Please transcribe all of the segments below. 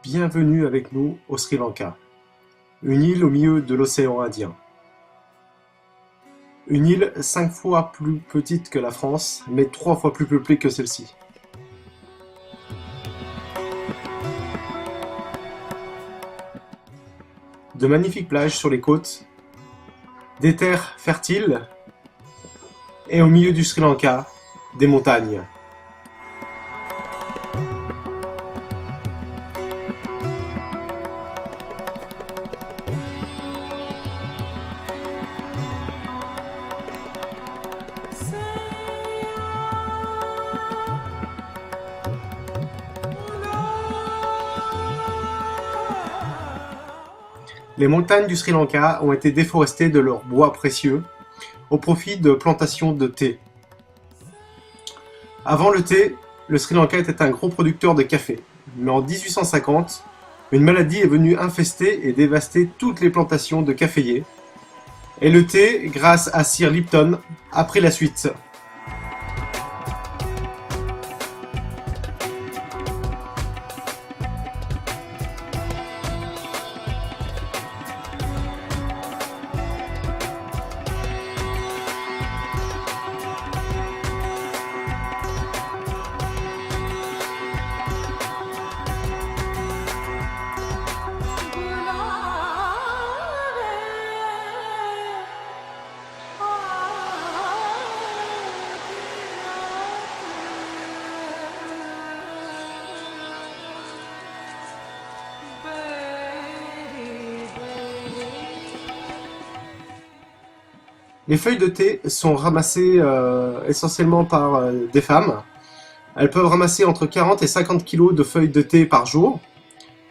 Bienvenue avec nous au Sri Lanka, une île au milieu de l'océan Indien. Une île 5 fois plus petite que la France, mais 3 fois plus peuplée que celle-ci. De magnifiques plages sur les côtes, des terres fertiles, et au milieu du Sri Lanka, des montagnes. Les montagnes du Sri Lanka ont été déforestées de leurs bois précieux au profit de plantations de thé. Avant le thé, le Sri Lanka était un gros producteur de café, mais en 1850, une maladie est venue infester et dévaster toutes les plantations de caféiers, et le thé, grâce à Sir Lipton, a pris la suite. Les feuilles de thé sont ramassées essentiellement par des femmes. Elles peuvent ramasser entre 40 et 50 kg de feuilles de thé par jour.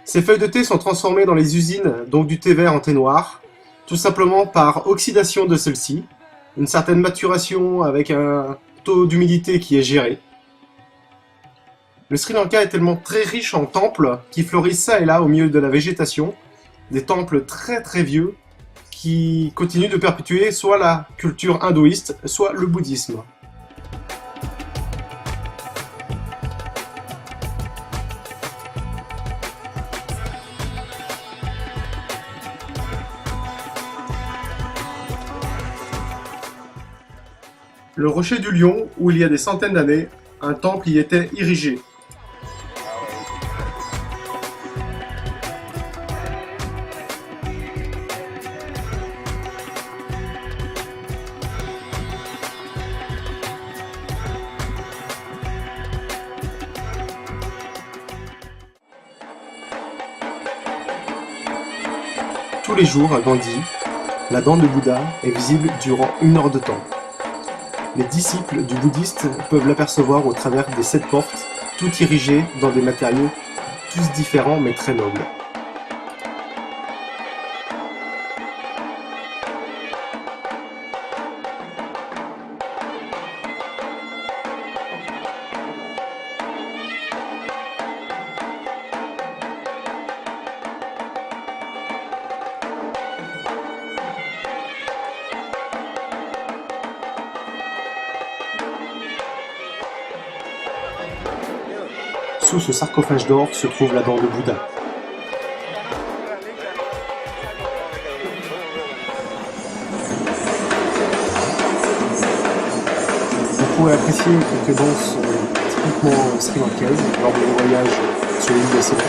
Ces feuilles de thé sont transformées dans les usines, donc du thé vert en thé noir, tout simplement par oxydation de celle-ci, une certaine maturation avec un taux d'humidité qui est géré. Le Sri Lanka est tellement très riche en temples qui fleurissent ça et là au milieu de la végétation, des temples très très vieux, qui continue de perpétuer soit la culture hindouiste, soit le bouddhisme. Le rocher du Lion, où il y a des centaines d'années, un temple y était érigé. Tous les jours à Gandhi, la dent de Bouddha est visible durant 1 heure de temps. Les disciples du bouddhiste peuvent l'apercevoir au travers des 7 portes, toutes érigées dans des matériaux tous différents mais très nobles. Sous ce sarcophage d'or se trouve la dent de Bouddha. Vous pourrez apprécier quelques danses typiquement sri-lankaises lors de vos voyages sur l'île de Ceylon.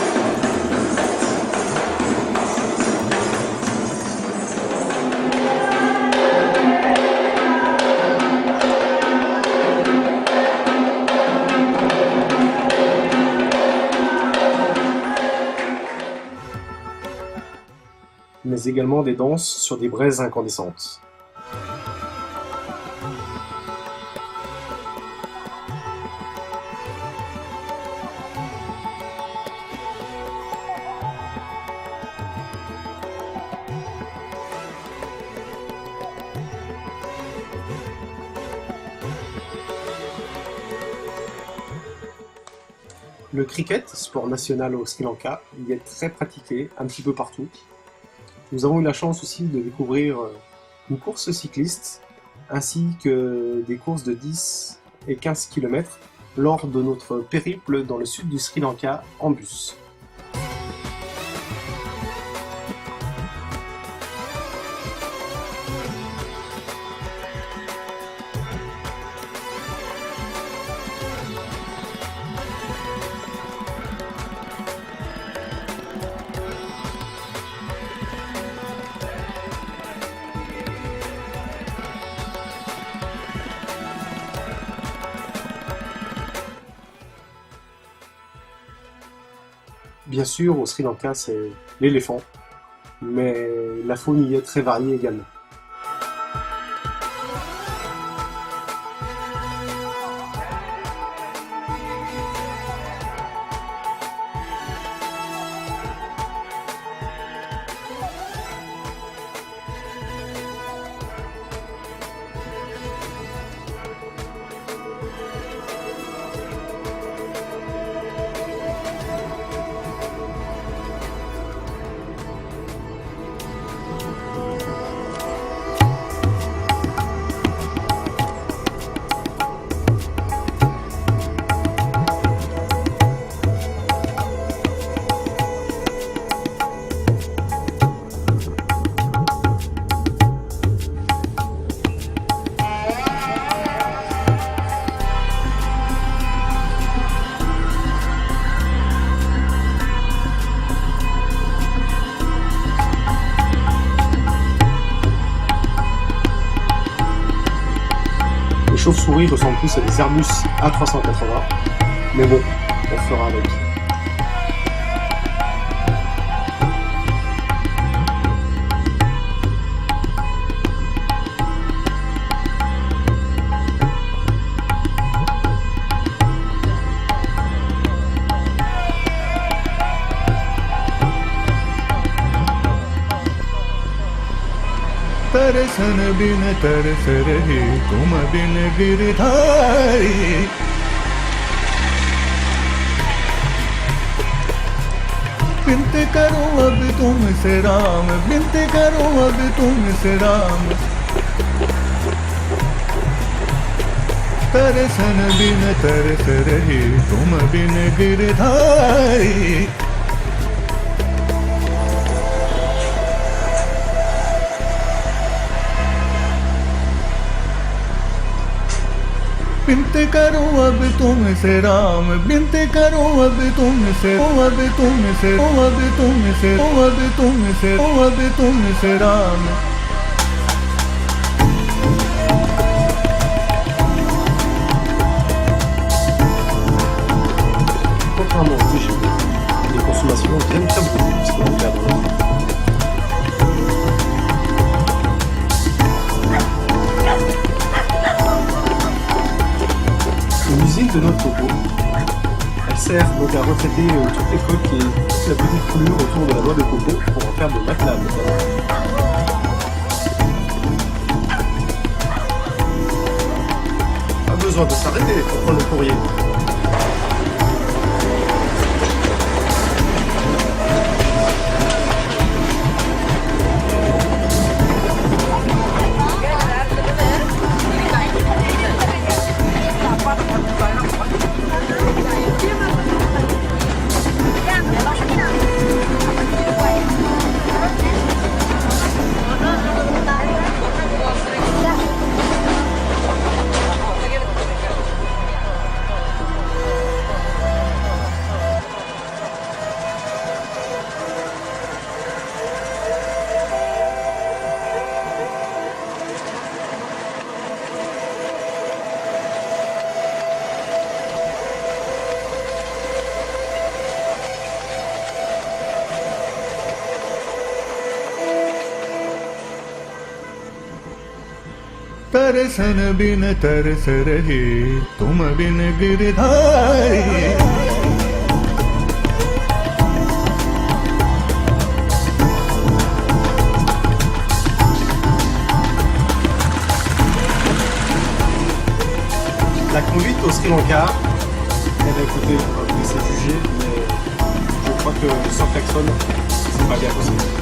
Mais également des danses sur des braises incandescentes. Le cricket, sport national au Sri Lanka, il est très pratiqué un petit peu partout. Nous avons eu la chance aussi de découvrir une course cycliste ainsi que des courses de 10 et 15 km lors de notre périple dans le sud du Sri Lanka en bus. bien sûr, au Sri Lanka, c'est l'éléphant, mais la faune y est très variée également. Les chauves-souris ressemblent plus à des Airbus A380, mais bon, on fera avec. तरसन बिन तरस रही तुम बिन गिरधारी बिनती करूं अब तुमसे राम बिनती करूं अब तुमसे राम तरसन बिन तरस रही तुम बिन गिरधारी बिनती करूं अब तुमसे राम बिनती करूं अब तुमसे अब तुमसे अब तुमसे अब तुमसे अब तुमसे Ram Contrairement aux Égyptiens, les consommations viennent très beaucoup de ce que l'on perd dans l'eau. L'usine de notre coco, elle sert donc à retraiter toutes les coques et toute la petite coulure autour de la noix de coco pour en faire des matelas notamment. Pas besoin de s'arrêter pour prendre le courrier. तरसन बिन तरस रही तुम बिन Girdhari La conduite au Sri Lanka, eh bien écoutez, on va vous laisser juger, mais je crois que sans klaxon, c'est pas bien possible.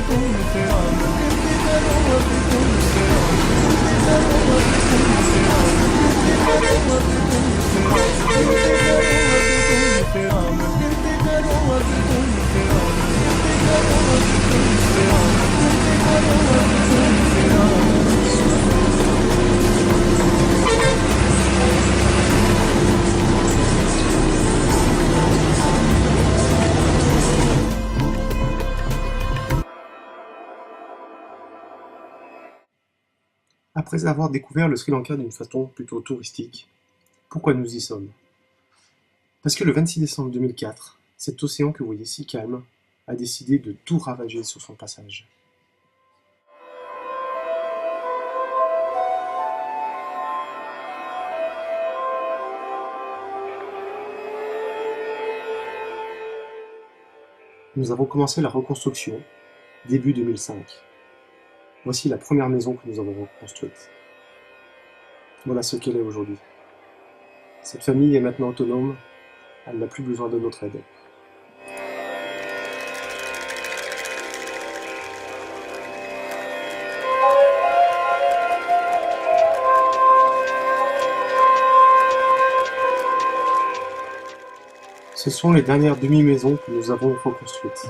तुमसे Après avoir découvert le Sri Lanka d'une façon plutôt touristique, pourquoi nous y sommes? Parce que le 26 décembre 2004, cet océan que vous voyez si calme a décidé de tout ravager sur son passage. Nous avons commencé la reconstruction début 2005. Voici la première maison que nous avons reconstruite. Voilà ce qu'elle est aujourd'hui. Cette famille est maintenant autonome, elle n'a plus besoin de notre aide. Ce sont les dernières demi-maisons que nous avons reconstruites.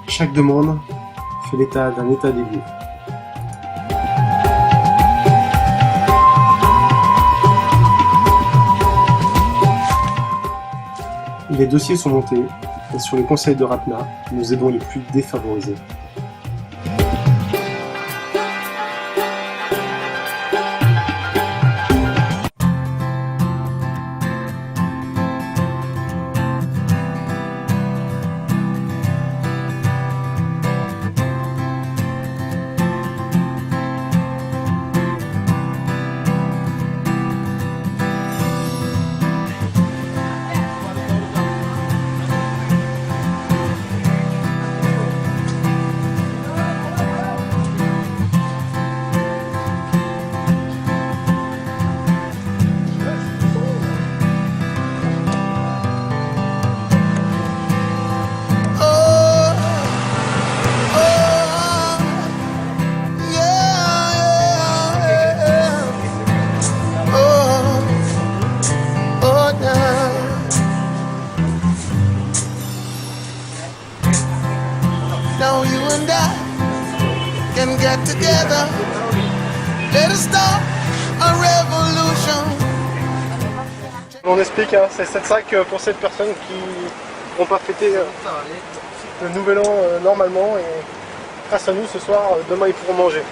Chaque demande fait l'état d'un état des lieux. Les dossiers sont montés et sur les conseils de Ratna, nous aidons les plus défavorisés. Now you and I can get together. Let us start a revolution. On explique, hein, c'est 7,5 pour cette personne qui n'ont pas fêté le nouvel an normalement et grâce à nous ce soir, demain ils pourront manger.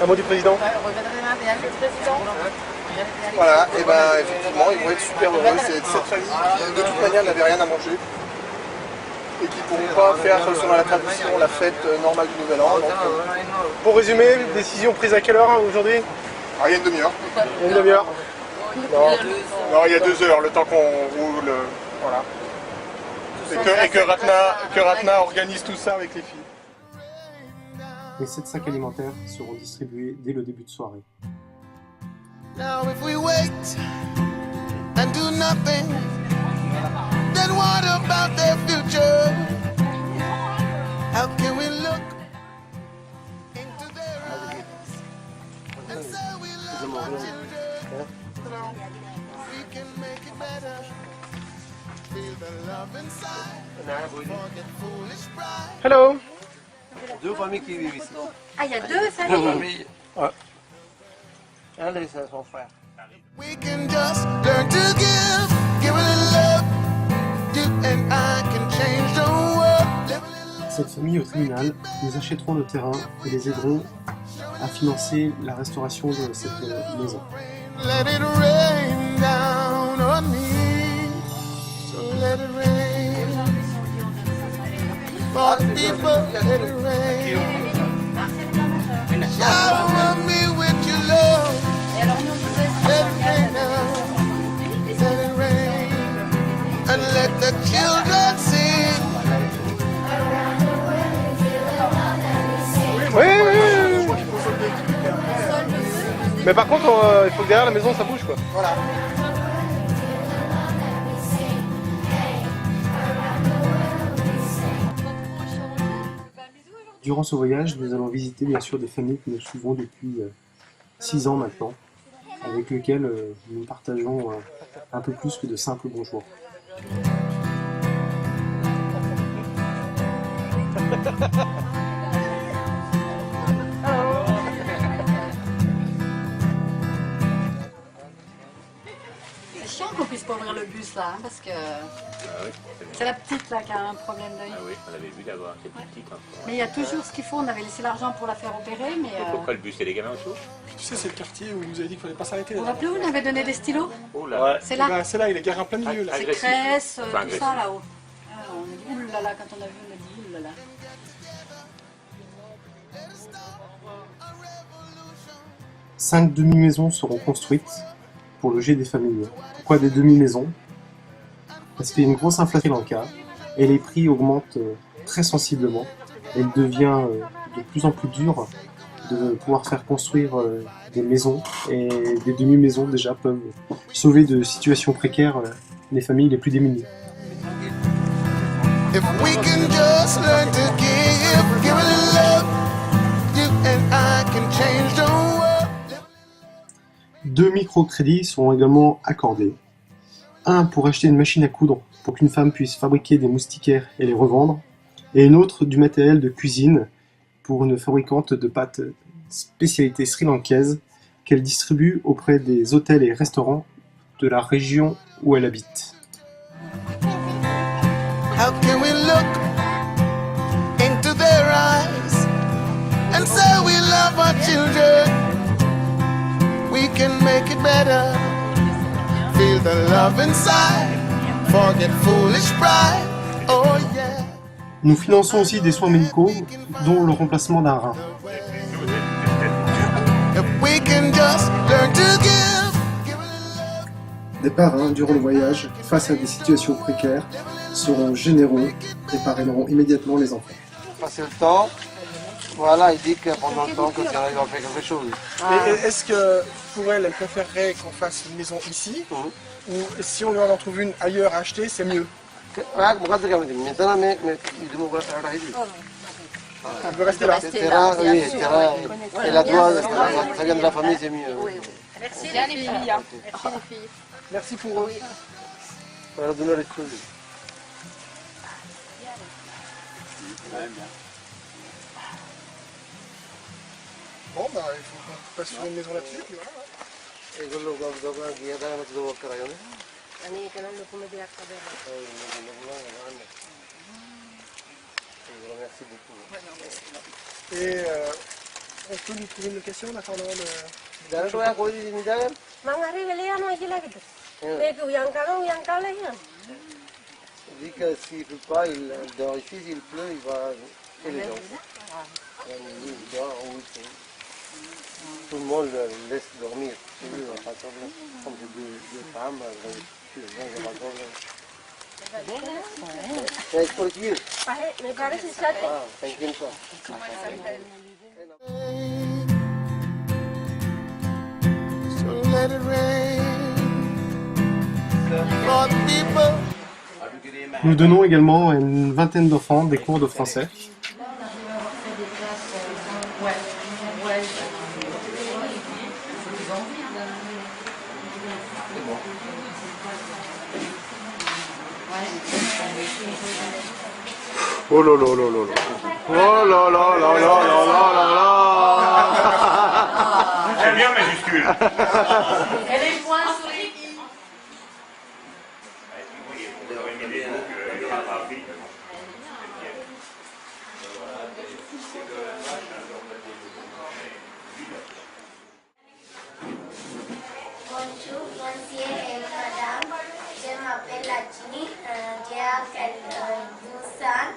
Un mot du président? Voilà, et ben effectivement ils vont être super heureux, c'est cette famille qui de toute manière n'avait rien à manger et qui ne pourront pas faire selon la tradition la fête normale du Nouvel An. Donc, pour résumer, décision prise à quelle heure aujourd'hui? il y a une demi-heure. Il y a une demi-heure. Non, il y a 2 heures, le temps qu'on roule, voilà. Et que Ratna organise tout ça avec les filles. Les 7 sacs alimentaires seront distribués dès le début de soirée. Now if we wait and do nothing, then what about their future? How can we look into their eyes and say we love our children? We can make it better. Feel the love inside. Forget foolish pride. Hello. 2 familles qui vivent ici. Ah, il y a 2 familles. 2 familles. Ouais. Un de son frère. We can just learn to give a little love. You and I can change the world. Live a little love. Cette famille au tribunal, nous achèterons le terrain et les aiderons à financer la restauration de cette maison. Let it rain down on me. So let it rain. For the people, let it rain. Shower me with your love. Let it rain down. Let it rain. And let the children sing. Oui, oui, oui. Mais par contre, il faut que derrière la maison ça bouge quoi. Voilà. Durant ce voyage, nous allons visiter bien sûr des familles que nous suivons depuis 6 ans maintenant, avec lesquelles nous partageons un peu plus que de simples bonjours. bus là, hein, parce que Ah oui, c'est la petite là qui a un problème d'œil. ah oui, on avait vu d'abord, cette petite. Hein. Mais il y a toujours ce qu'il faut, on avait laissé l'argent pour la faire opérer, mais... Pourquoi le bus, il y a des gamins autour? Tu sais, c'est le quartier où il nous avait dit qu'il fallait pas s'arrêter. Vous vous rappelez où on avait donné des stylos? Oh là. C'est là, C'est là, il est garé en plein milieu là. c'est agressif. Cresse, Enfin, tout agressif. ça là-haut. Ah, on a dit oulala, quand on a vu, on a dit oulala. 5 demi-maisons seront construites pour loger des familles. Pourquoi des demi-maisons? Parce qu'il y a une grosse inflation en cas et les prix augmentent très sensiblement. Et il devient de plus en plus dur de pouvoir faire construire des maisons, et des demi-maisons déjà peuvent sauver de situations précaires les familles les plus démunies. If we can just learn to give a love, you and I can change the world. 2 microcrédits seront également accordés. Un pour acheter une machine à coudre pour qu'une femme puisse fabriquer des moustiquaires et les revendre, et une autre du matériel de cuisine pour une fabricante de pâtes spécialité sri-lankaise qu'elle distribue auprès des hôtels et restaurants de la région où elle habite. How can we look into their eyes and say we love our children? We can make it better. Feel the love inside. Forget foolish pride. Oh yeah. Nous finançons aussi des soins médicaux, dont le remplacement d'un rein. If we can just learn to give a love. Des parrains, durant le voyage, face à des situations précaires, seront généreux et parraineront immédiatement les enfants. Passer le temps, voilà, il dit que pendant le temps, quand il arrive à faire quelque chose. Et est-ce que pour elle, elle préférerait qu'on fasse une maison ici ou si on lui en trouve une ailleurs à acheter, c'est mieux? Maintenant, mais il demande à la réduire. Elle veut rester là. Terrain, oui, terrain, et la doigt, ça vient de la famille, c'est mieux. Merci les filles. Merci les filles. Merci pour eux. On va leur donner les choses. Bon, bah il faut qu'on passe sur une maison là-dessus. Puis voilà. Et je le guia dans notre doigt au crayon. Je vous remercie beaucoup. Et on peut nous trouver une location en attendant le... Jangan lupa aku di sini jangan. Mangari belian lagi lagi tu. Lagi yang kau lagi kan. Il dit que s'il ne pleut pas, dehors ici, s'il pleut, il va chez les gens. Il dort en week-end. Tout le monde le laisse dormir. Chez lui, il n'y a pas de problème. Comme c'est deux femmes, il n'y a pas de problème. C'est pour qui? Me parece sate. Ah, tranquille ça. So let it rain for the people. Nous donnons également à une vingtaine d'enfants des cours de français. Oh là là là là là. Oh là là là là là là là. J'aime bien majuscule. Elle est point sur les filles. Bonjour, monsieur et madame. Je m'appelle Lachini. J'ai 12 ans.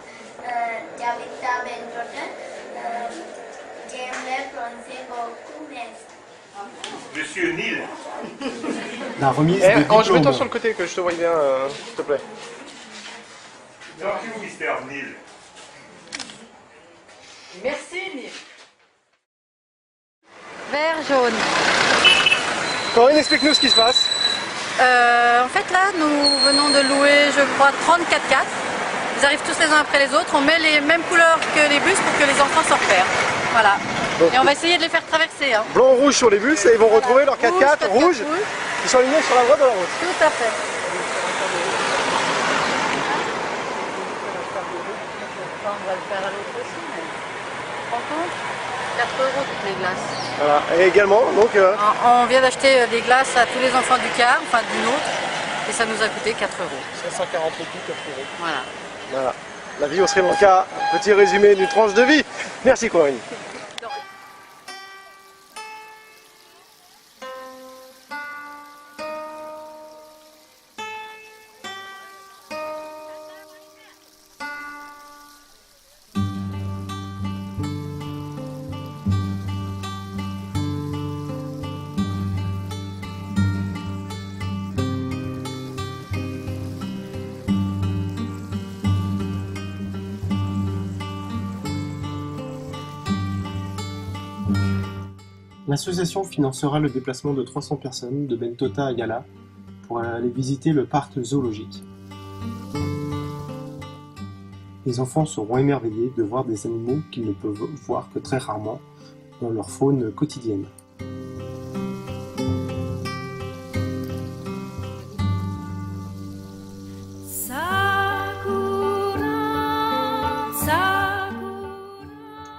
J'habite à Benjoten. J'aime le français beaucoup, merci. Monsieur Nil. La remise Eh, des Ange, mets-toi diplômes. sur le côté que je te voie bien, s'il te plaît. Thank you, Mr. Nil. Merci Nil. Vert, jaune. Corinne, explique-nous ce qui se passe. En fait là, nous venons de louer, je crois, 34 4. Ils arrivent tous les uns après les autres. On met les mêmes couleurs que les bus pour que les enfants se repèrent. Voilà. Et on va essayer de les faire traverser. Hein. Blanc rouge sur les bus et ils vont retrouver leur 4x4 rouge qui sont alignés sur la droite de la route. Tout à fait. On va le faire à l'autre aussi, mais... Tu te rends compte 4 € toutes les glaces. Voilà. Et également, donc, On vient d'acheter des glaces à tous les enfants du quart, enfin d'une autre. Et ça nous a coûté 4 €. 540 roupies, 4 €. Voilà. Voilà. La vie au Sri Lanka, petit résumé d'une tranche de vie. Merci Corinne. L'association financera le déplacement de 300 personnes de Bentota à Yala pour aller visiter le parc zoologique. Les enfants seront émerveillés de voir des animaux qu'ils ne peuvent voir que très rarement dans leur faune quotidienne.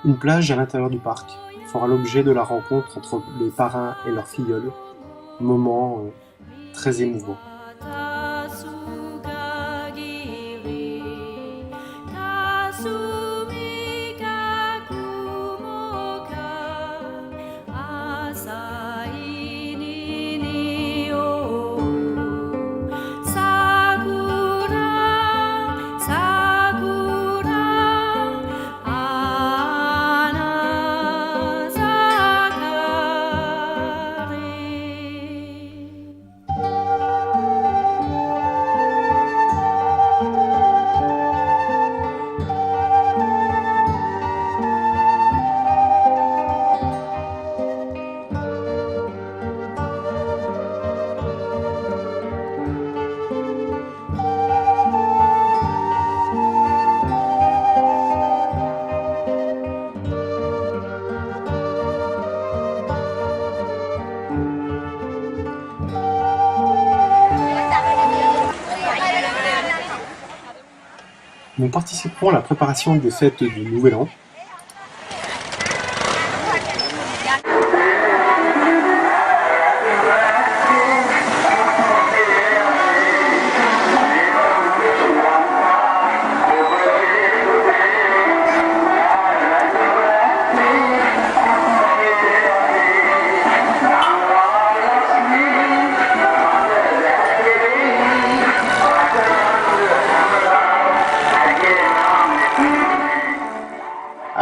Une plage à l'intérieur du parc fera l'objet de la rencontre entre les parrains et leurs filleuls, moment très émouvant. Nous participerons à la préparation des fêtes du Nouvel An.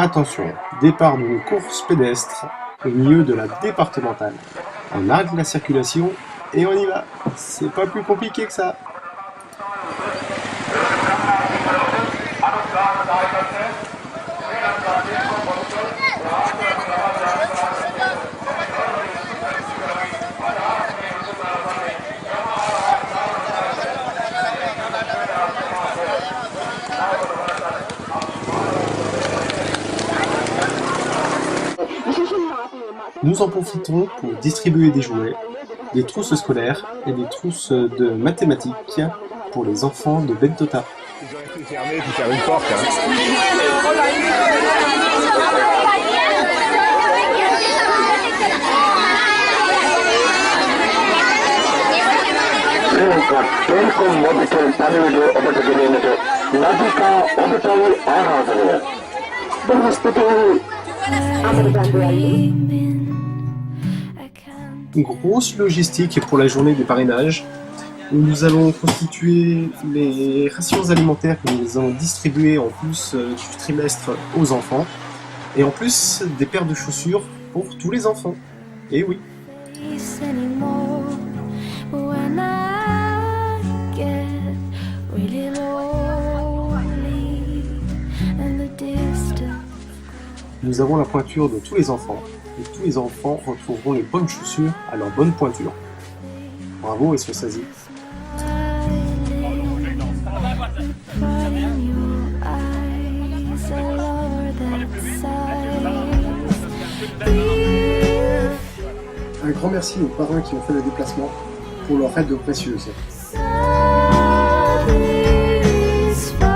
Attention, départ d'une course pédestre au milieu de la départementale. On arrête la circulation et on y va. C'est pas plus compliqué que ça. Nous en profiterons pour distribuer des jouets, des trousses scolaires et des trousses de mathématiques pour les enfants de Bentota. Une grosse logistique pour la journée des parrainages, où nous allons constituer les rations alimentaires que nous allons distribuer en plus du trimestre aux enfants, et en plus des paires de chaussures pour tous les enfants. Et oui. Nous avons la pointure de tous les enfants, et tous les enfants retrouveront les bonnes chaussures à leur bonne pointure. Bravo et Swazi. Un grand merci aux parrains qui ont fait le déplacement pour leur aide précieuse. Satisfied.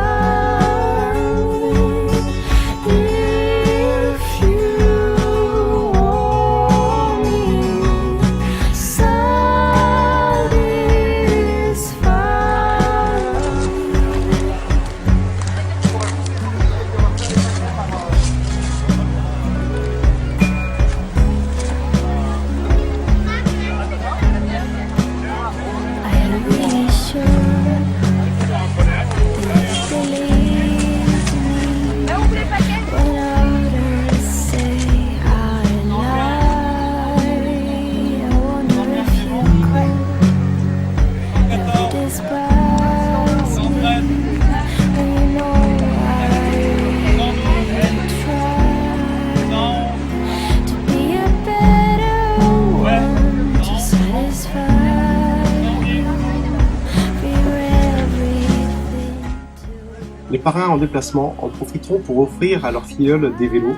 parrains en déplacement en profiteront pour offrir à leurs filleuls des vélos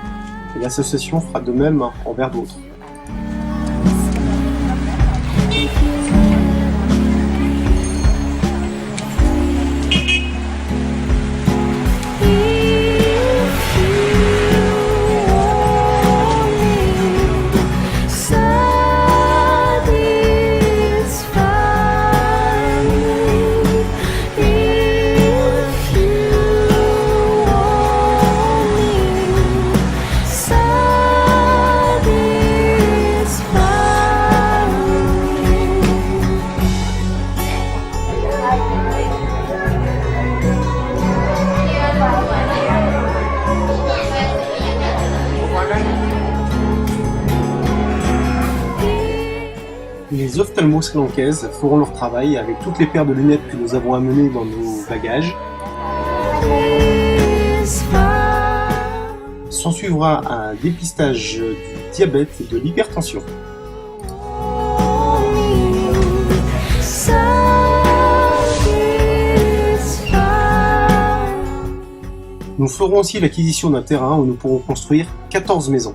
et l'association fera de même envers d'autres. Les ophtalmo-sri-lankaises feront leur travail avec toutes les paires de lunettes que nous avons amenées dans nos bagages. S'ensuivra un dépistage du diabète et de l'hypertension. Nous ferons aussi l'acquisition d'un terrain où nous pourrons construire 14 maisons.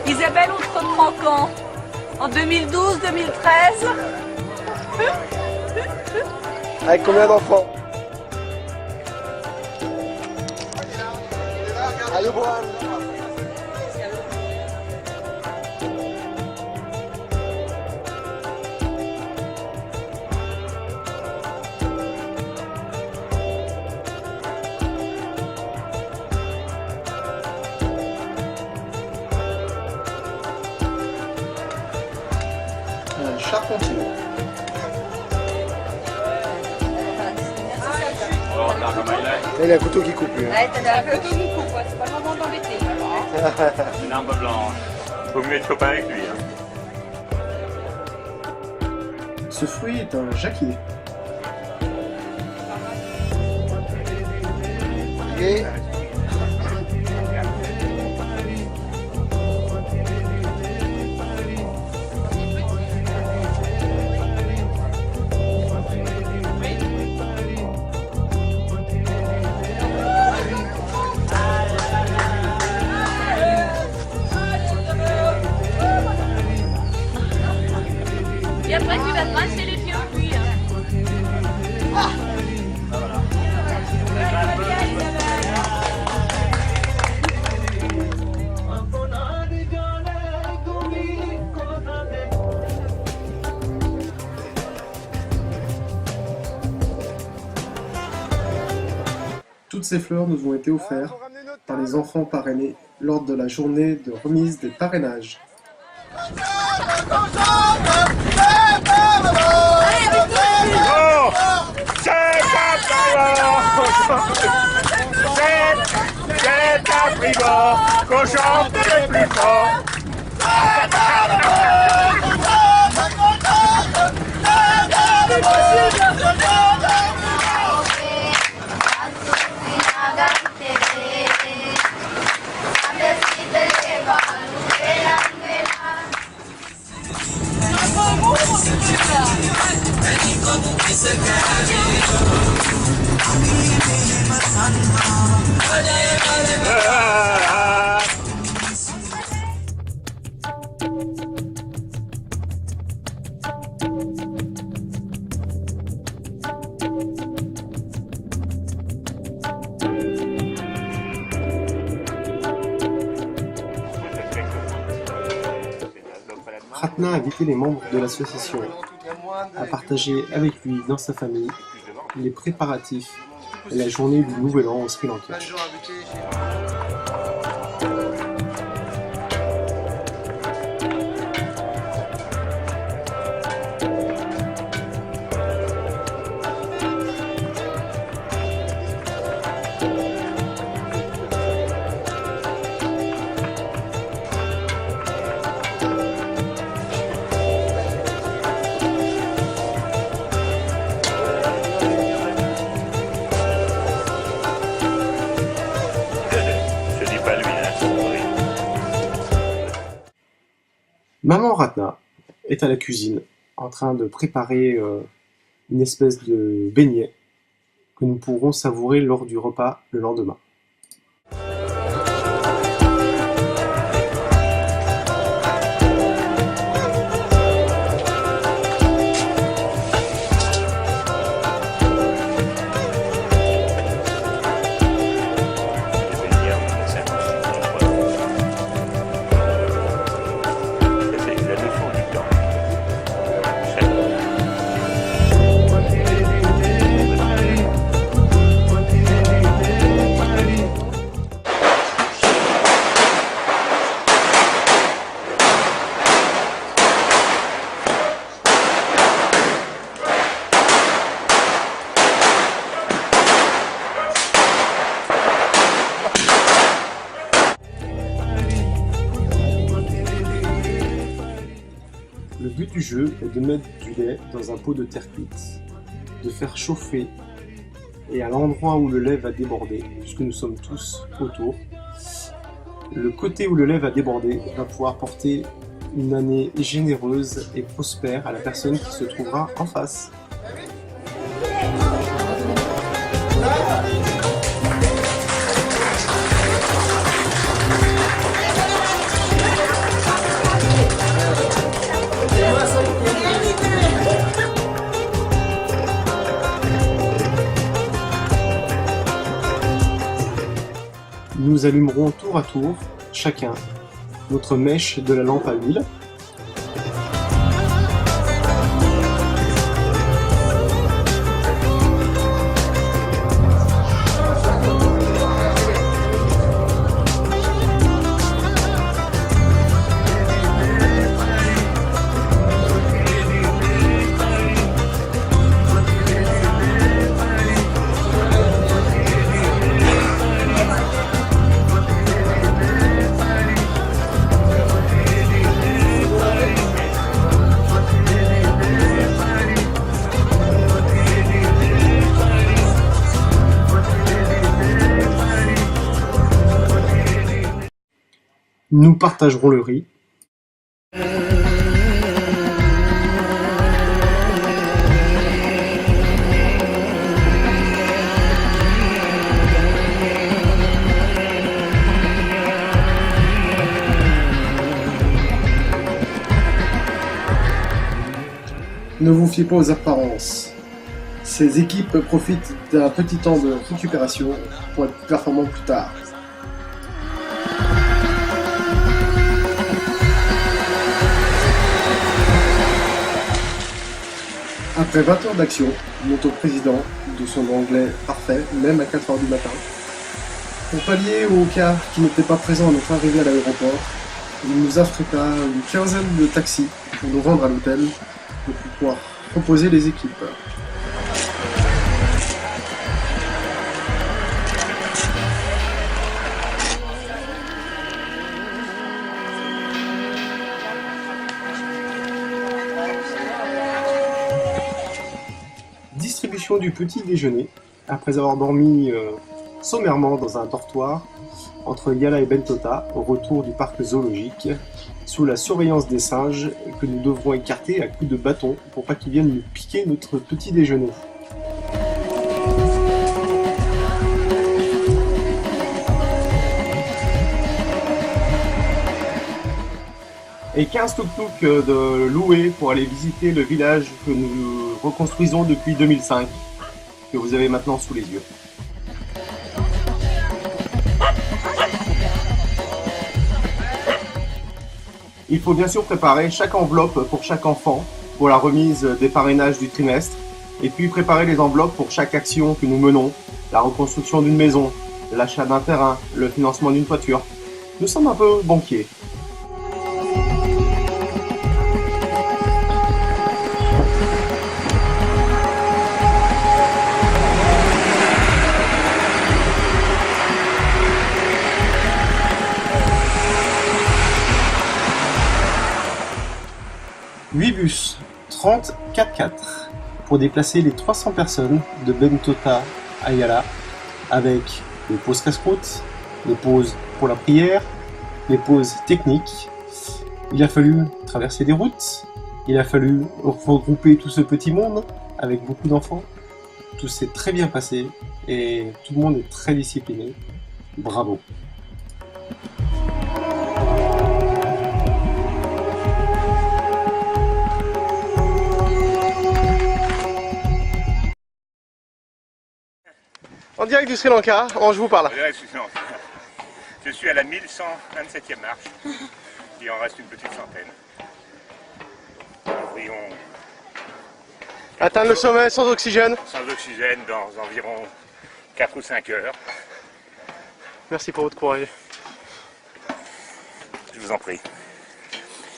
Isabelle, on te reprend quand? En 2012, 2013? Avec combien d'enfants? Allez, Boan. Charpentier. Il a un couteau qui coupe lui. Ouais, t'as un couteau qui coupe, c'est pas le moment d'embêter. Une arme blanche. Faut mieux être copain avec lui. Ce fruit est un jacquier. Et Et après, tu vas te masser les pieds au cuir. Toutes ces fleurs nous ont été offertes par les enfants parrainés lors de la journée de remise des parrainages. C'est un primo qu'on chante le plus fort. Pratna a invité les membres de l'association à partager avec lui dans sa famille les préparatifs et la journée du Nouvel An au Sri Lanka. Maman Ratna est à la cuisine en train de préparer une espèce de beignet que nous pourrons savourer lors du repas le lendemain. Le but du jeu est de mettre du lait dans un pot de terre cuite, de faire chauffer, et à l'endroit où le lait va déborder, puisque nous sommes tous autour, le côté où le lait va déborder va pouvoir porter une année généreuse et prospère à la personne qui se trouvera en face. Nous allumerons tour à tour, chacun, notre mèche de la lampe à huile. Nous partagerons le riz. Ne vous fiez pas aux apparences. Ces équipes profitent d'un petit temps de récupération pour être plus performants plus tard. Après 20 heures d'action, notre président, de son anglais parfait, même à 4 heures du matin, pour pallier au cas qui n'était pas présent à notre arrivée à l'aéroport, il nous affréta une quinzaine de taxis pour nous rendre à l'hôtel pour pouvoir reposer les équipes. Distribution du petit déjeuner, après avoir dormi sommairement dans un dortoir entre Yala et Bentota, au retour du parc zoologique, sous la surveillance des singes que nous devrons écarter à coups de bâton pour pas qu'ils viennent nous piquer notre petit déjeuner. Et 15 tuk-tuk de louer pour aller visiter le village que nous reconstruisons depuis 2005, que vous avez maintenant sous les yeux. Il faut bien sûr préparer chaque enveloppe pour chaque enfant, pour la remise des parrainages du trimestre, et puis préparer les enveloppes pour chaque action que nous menons, la reconstruction d'une maison, l'achat d'un terrain, le financement d'une toiture. Nous sommes un peu banquiers. Huit bus, 30 4x4 pour déplacer les 300 personnes de Bentota à Yala, avec les pauses casse-croûte, les pauses pour la prière, les pauses techniques Il a fallu traverser des routes, il a fallu regrouper tout ce petit monde avec beaucoup d'enfants. Tout s'est très bien passé et tout le monde est très discipliné. Bravo. En direct du Sri Lanka, je vous parle. Je suis à la 1127e marche. Il en reste une petite centaine. Nous devrions atteindre le sommet sans oxygène. Sans oxygène dans environ 4 ou 5 heures. Merci pour votre courage. Je vous en prie.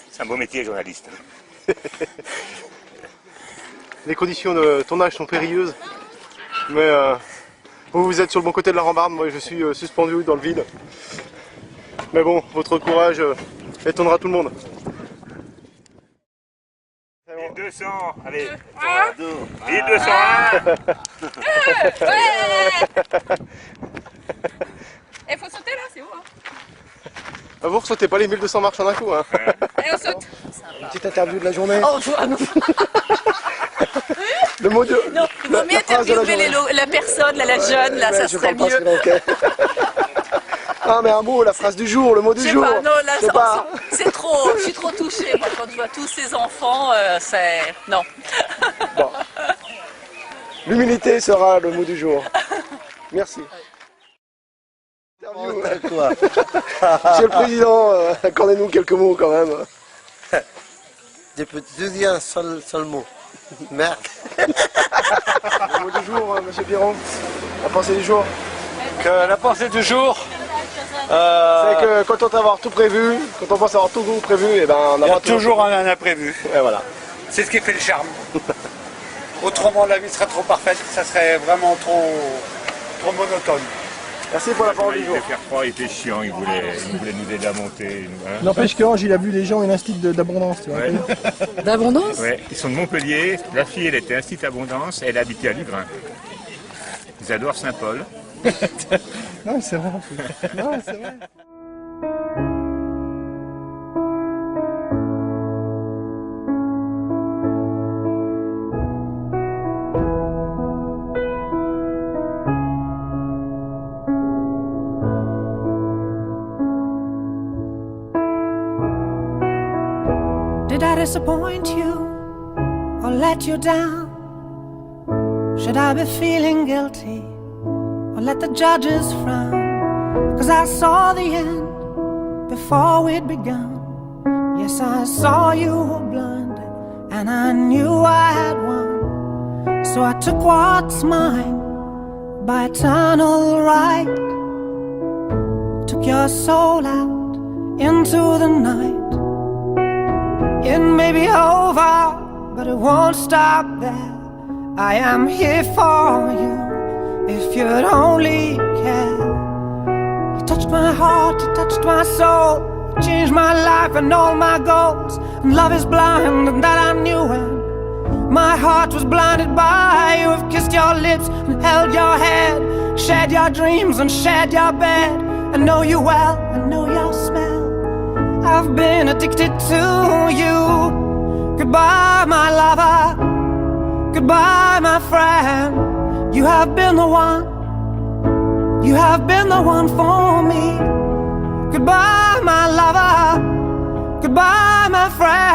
C'est un beau métier, journaliste. Les conditions de tournage sont périlleuses. Mais vous êtes sur le bon côté de la rambarde, moi je suis suspendu dans le vide. Mais bon, votre courage étonnera tout le monde. 1200, allez, 1201. Il faut sauter là, c'est où hein? Vous ressautez pas les 1200 marches en un coup. Hein. Allez, on saute. Une petite interview de la journée. Oh, non. Le mot de... Non, il vaut mieux interviewer la personne, là, la jeune, là, ça serait mieux. Ah mais un mot, la phrase du jour, le mot du jour. Pas, non, là, c'est trop, je suis trop touchée, moi, quand je vois tous ces enfants, c'est... Non. Bon. L'humilité sera le mot du jour. Merci. Interview. Monsieur le Président, accordez-nous quelques mots quand même. Je dis un seul mot. Merde. Le mot du jour, monsieur Piron. La pensée du jour. La pensée du jour, c'est que quand on va avoir tout prévu, quand on pense avoir tout prévu, et ben on il y a toujours un imprévu. Et voilà. C'est ce qui fait le charme. Autrement, la vie serait trop parfaite, ça serait vraiment trop monotone. Merci pour la parole du jour. Il fait faire froid, il était chiant, il voulait nous aider à monter. Hein. N'empêche qu'Ange, il a vu les gens, une instinct d'abondance, tu vois. Ouais. D'abondance? Ouais, ils sont de Montpellier. La fille, elle était instinct abondance, elle habitait à Lugrin. Ils adorent Saint-Paul. Non, c'est vrai. Non, c'est vrai. Did I disappoint you or let you down? Should I be feeling guilty or let the judges frown? 'Cause I saw the end before we'd begun. Yes, I saw you were blinded and I knew I had won. So I took what's mine by eternal right. Took your soul out into the night. It may be over, but it won't stop there. I am here for you, if you'd only care. You touched my heart, you touched my soul, you changed my life and all my goals. And love is blind, and that I knew when my heart was blinded by you. I've kissed your lips and held your head, shared your dreams and shared your bed. I know you well, I know your smell. I've been addicted to you. Goodbye, my lover. Goodbye, my friend. You have been the one. You have been the one for me. Goodbye, my lover. Goodbye, my friend.